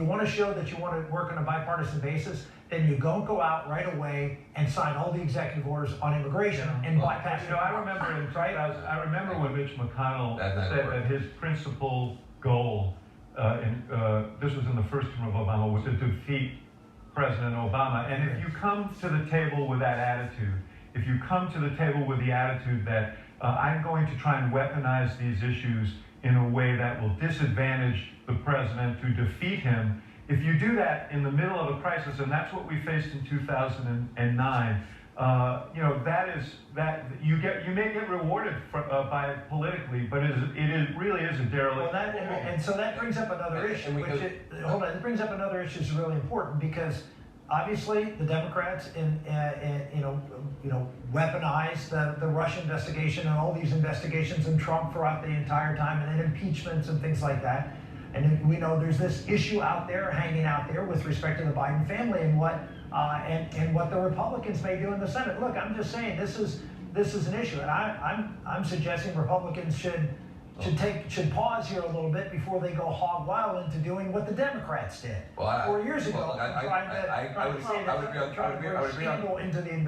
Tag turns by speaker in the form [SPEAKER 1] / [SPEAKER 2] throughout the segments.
[SPEAKER 1] you want to show that you want to work on a bipartisan basis, then you don't go out right away and sign all the executive orders on immigration and bypass.
[SPEAKER 2] You know, I remember when Mitch McConnell said that his principal goal, this was in the first term of Obama, was to defeat President Obama. And if you come to the table with that attitude, if you come to the table with the attitude that I'm going to try and weaponize these issues in a way that will disadvantage the president to defeat him, if you do that in the middle of a crisis, and that's what we faced in 2009, you know, you may get rewarded by it politically, but it really is a derelict.
[SPEAKER 1] Well, and so that brings up another issue. It brings up another issue that's really important, because obviously the Democrats weaponize the Russia investigation and all these investigations and Trump throughout the entire time, and then impeachments and things like that. And we know there's this issue out there, hanging out there, with respect to the Biden family and what the Republicans may do in the Senate. Look, I'm just saying this is an issue, and I'm suggesting Republicans should pause here a little bit before they go hog wild into doing what the Democrats did 4 years ago.
[SPEAKER 3] I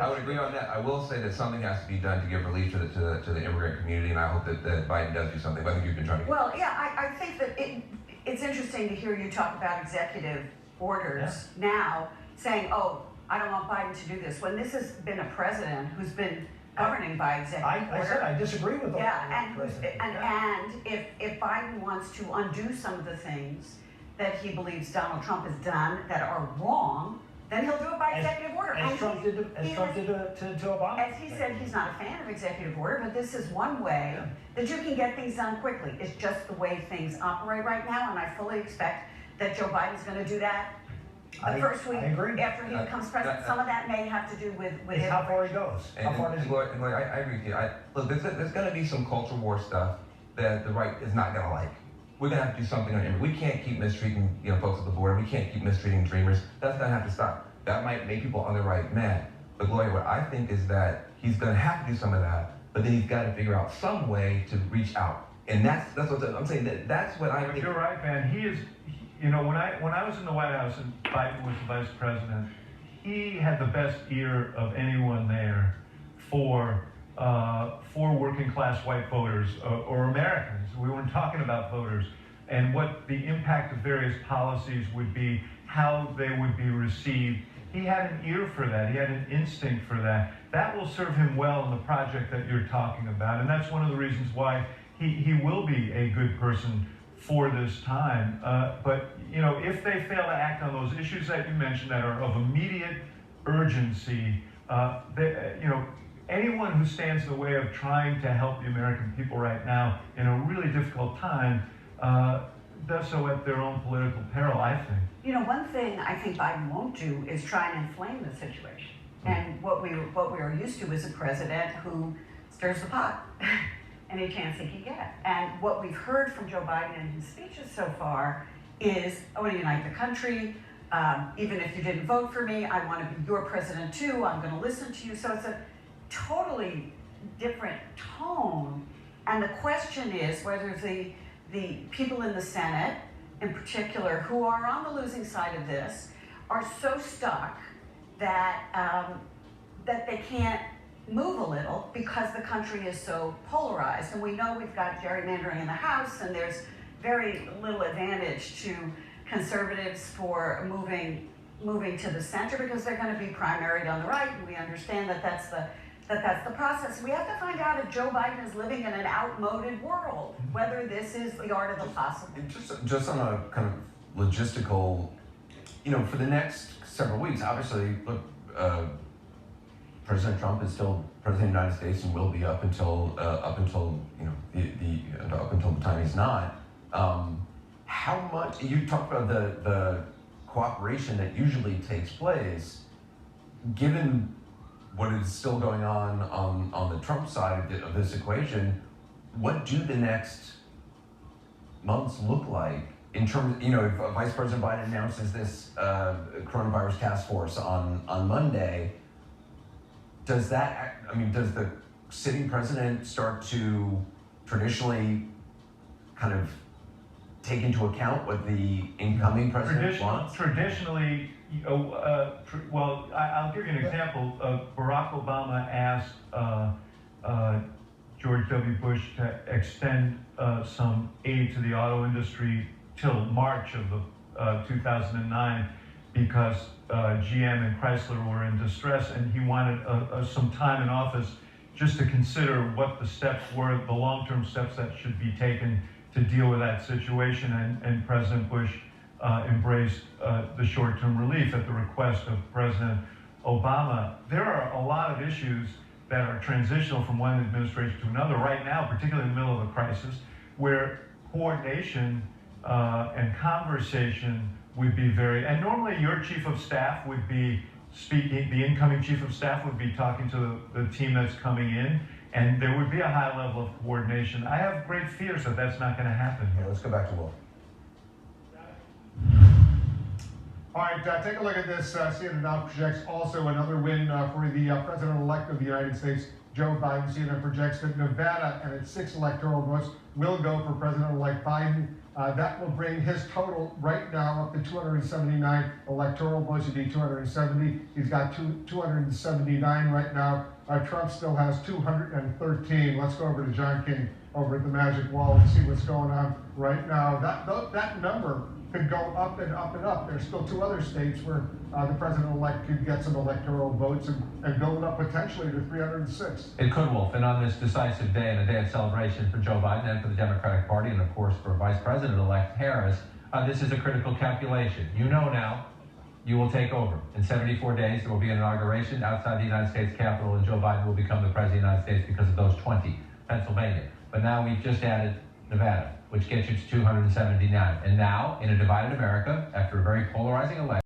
[SPEAKER 3] would agree on that. I will say that something has to be done to give relief to the immigrant community, and I hope that Biden does do something. But I think you've been trying to.
[SPEAKER 4] Well, yeah, I think that it's interesting to hear you talk about executive orders now, saying, "Oh, I don't want Biden to do this," when this has been a president who's been governing by executive order.
[SPEAKER 1] I said I disagree with
[SPEAKER 4] and if Biden wants to undo some of the things that he believes Donald Trump has done that are wrong, then he'll do it by executive order.
[SPEAKER 1] As Trump did to Obama.
[SPEAKER 4] As he said, he's not a fan of executive order, but this is one way that you can get things done quickly. It's just the way things operate right now, and I fully expect that Joe Biden's going to do that the first week after he becomes president. Some of that may have to do with
[SPEAKER 1] how far he goes.
[SPEAKER 3] I agree with you. Look, there's going to be some culture war stuff that the right is not going to like. We're going to have to do something on it. We can't keep mistreating folks at the border. We can't keep mistreating dreamers. That's going to have to stop. That might make people on the right mad. But Gloria, what I think is that he's going to have to do some of that, but then he's got to figure out some way to reach out. And that's what I'm saying. That's what I think.
[SPEAKER 2] You're right, man. He is. You know, when I was in the White House and Biden was the vice president, he had the best ear of anyone there for working class white voters or Americans. We weren't talking about voters, and what the impact of various policies would be, how they would be received. He had an ear for that. He had an instinct for that. That will serve him well in the project that you're talking about, and that's one of the reasons why he will be a good person for this time. But you know, if they fail to act on those issues that you mentioned that are of immediate urgency, anyone who stands in the way of trying to help the American people right now in a really difficult time does so at their own political peril, I think.
[SPEAKER 4] You know, one thing I think Biden won't do is try and inflame the situation. And what we are used to is a president who stirs the pot any chance he can get. And what we've heard from Joe Biden in his speeches so far is, I want to unite the country. Even if you didn't vote for me, I want to be your president too. I'm going to listen to you. So it's a totally different tone. And the question is whether the people in the Senate, in particular, who are on the losing side of this, are so stuck that that they can't move a little because the country is so polarized. And we know we've got gerrymandering in the House, and there's very little advantage to conservatives for moving to the center because they're going to be primaried on the right, and we understand that that's the process. We have to find out if Joe Biden is living in an outmoded world, whether this is the art of the possible.
[SPEAKER 3] Just on a kind of logistical, for the next several weeks, obviously, look, President Trump is still president of the United States and will be up until the time he's not. How much you talked about the cooperation that usually takes place, given what is still going on the Trump side of this equation? What do the next months look like in terms? If Vice President Biden announces this coronavirus task force on Monday, does the sitting president start to traditionally kind of take into account what the incoming president wants?
[SPEAKER 2] Traditionally, I'll give you an example. Barack Obama asked George W. Bush to extend some aid to the auto industry till March of 2009 because GM and Chrysler were in distress, and he wanted some time in office just to consider what the steps were, the long-term steps that should be taken to deal with that situation, and President Bush embraced the short-term relief at the request of President Obama. There are a lot of issues that are transitional from one administration to another right now, particularly in the middle of a crisis, where coordination and conversation would be and normally your chief of staff would be speaking, the incoming chief of staff would be talking to the team that's coming in, and there would be a high level of coordination. I have great fears that that's not going to happen
[SPEAKER 3] Yeah,
[SPEAKER 2] here.
[SPEAKER 3] let's go back to Will.
[SPEAKER 5] All right, take a look at this. CNN now projects also another win for the President-elect of the United States, Joe Biden. CNN projects that Nevada and its 6 electoral votes will go for President-elect Biden. That will bring his total right now up to 279 electoral votes. He'd be 270. He's got 279 right now. Trump still has 213. Let's go over to John King over at the Magic Wall and see what's going on right now. That number could go up and up and up. There's still 2 other states where the president-elect could get some electoral votes and build it up potentially to 306.
[SPEAKER 6] It could, Wolf. And on this decisive day and a day of celebration for Joe Biden and for the Democratic Party, and of course for Vice President-elect Harris, this is a critical calculation. You know now you will take over. In 74 days, there will be an inauguration outside the United States Capitol, and Joe Biden will become the President of the United States because of those 20, Pennsylvania. But now we've just added Nevada, which gets you to 279. And now, in a divided America, after a very polarizing election,